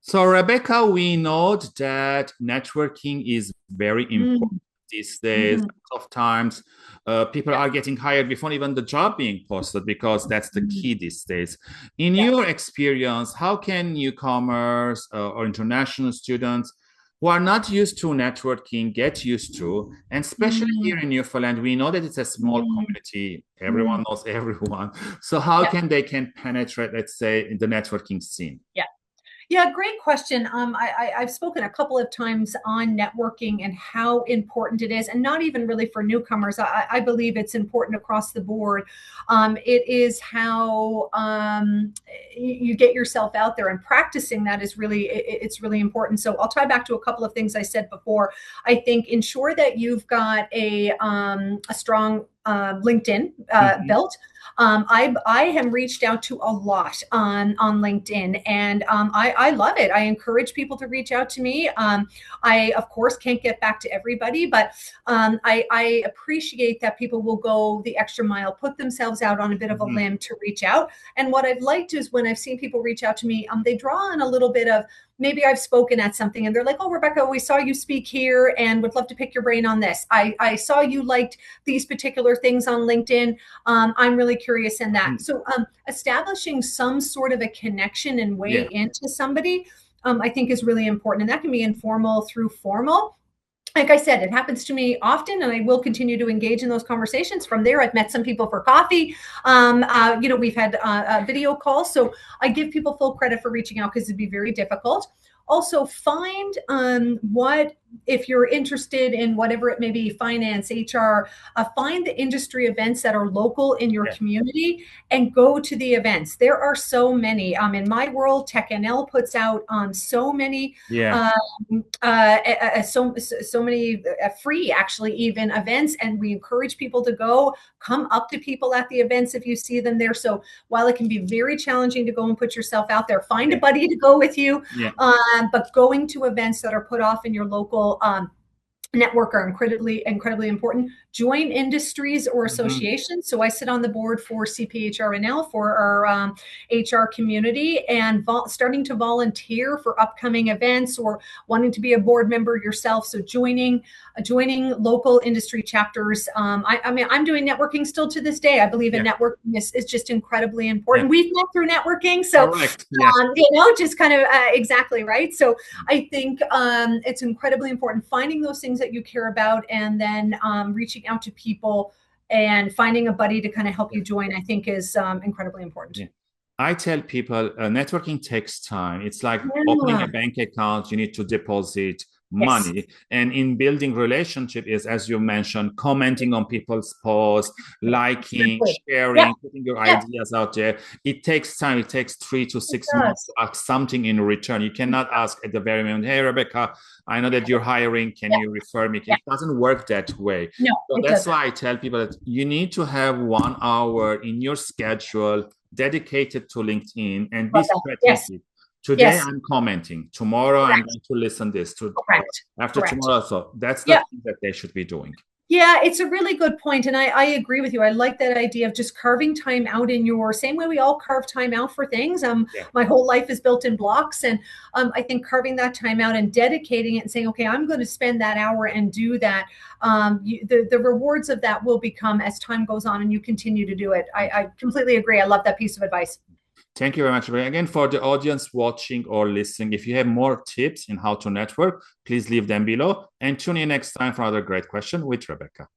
So, Rebecca, we know that networking is very important Mm, these days. mhm. Lots of times, people Yeah. are getting hired before even the job being posted because that's the Mm, key these days. In yeah. your experience, how can newcomers or international students who are not used to networking get used to? And especially Mm, here in Newfoundland, we know that it's a small mm, community. Everyone mm. knows everyone. So, how Yeah. can they can penetrate, let's say, in the networking scene? Yeah. Yeah, great question. I've spoken a couple of times on networking and how important it is, and not even really for newcomers. I believe it's important across the board. It is how you get yourself out there, and practicing that is really it's really important. So I'll tie back to a couple of things I said before. I think ensure that you've got a strong LinkedIn Mhm. built. I have reached out to a lot on LinkedIn, and I love it. I encourage people to reach out to me. I of course can't get back to everybody, but I appreciate that people will go the extra mile, put themselves out on a bit of a Mhm. limb to reach out. And what I've liked is when I've seen people reach out to me, they draw on a little bit of maybe I've spoken at something and they're like, oh, Rebecca, we saw you speak here and would love to pick your brain on this. I saw you liked these particular things on LinkedIn. I'm really curious in that. Mhm. So establishing some sort of a connection and way Yeah. into somebody, I think is really important. And that can be informal through formal. Like I said, it happens to me often, and I will continue to engage in those conversations. From there, I've met some people for coffee. We've had video calls. So I give people full credit for reaching out because it'd be very difficult. Also, find what, if you're interested in whatever it may be, finance, HR, find the industry events that are local in your Yeah. community and go to the events. There are so many. In my world, TechNL puts out so many Yeah. uh, so many free actually even events, and we encourage people to go, come up to people at the events if you see them there. So while it can be very challenging to go and put yourself out there, find a Yeah. buddy to go with you. Yeah. But going to events that are put off in your local network are incredibly important. Join industries or Mhm. associations. So I sit on the board for CPHRNL for our HR community, and starting to volunteer for upcoming events or wanting to be a board member yourself. So joining local industry chapters. I mean, I'm doing networking still to this day. I believe in Yeah. networking is just incredibly Yeah. important. We've met through networking, so Correct. Yeah. just kind of exactly right. So I think it's incredibly important finding those things that you care about, and then reaching out to people and finding a buddy to kind of help Yeah. you join, I think is incredibly important. Yeah. I tell people networking takes time. It's like opening Yeah. a bank account. You need to deposit Yes. money. And in building relationship is, as you mentioned, commenting on people's posts, liking, Exactly. Yep. sharing, putting your Yep. ideas out there. It takes time. It takes three to It six months to does. ask something in return. You cannot ask at the very moment, hey, Rebecca, I know that you're hiring. Can Yeah. you refer me? Yeah. It doesn't work that way. No, So it that's doesn't. why I tell people that you need to have 1 hour in your schedule dedicated to LinkedIn and be Love that. Yes. strategic. Today Yes. I'm commenting. Tomorrow I'm Correct. going to listen this. Correct. After Correct. tomorrow, so that's the Yeah. thing that they should be doing. Yeah, it's a really good point, and I agree with you. I like that idea of just carving time out in your same way we all carve time out for things. Yeah. My whole life is built in blocks, and I think carving that time out and dedicating it and saying, okay, I'm going to spend that hour and do that. The rewards of that will become as time goes on and you continue to do it. I completely agree. I love that piece of advice. Thank you very much. Again, for the audience watching or listening, if you have more tips in how to network, please leave them below and tune in next time for another great question with Rebecca.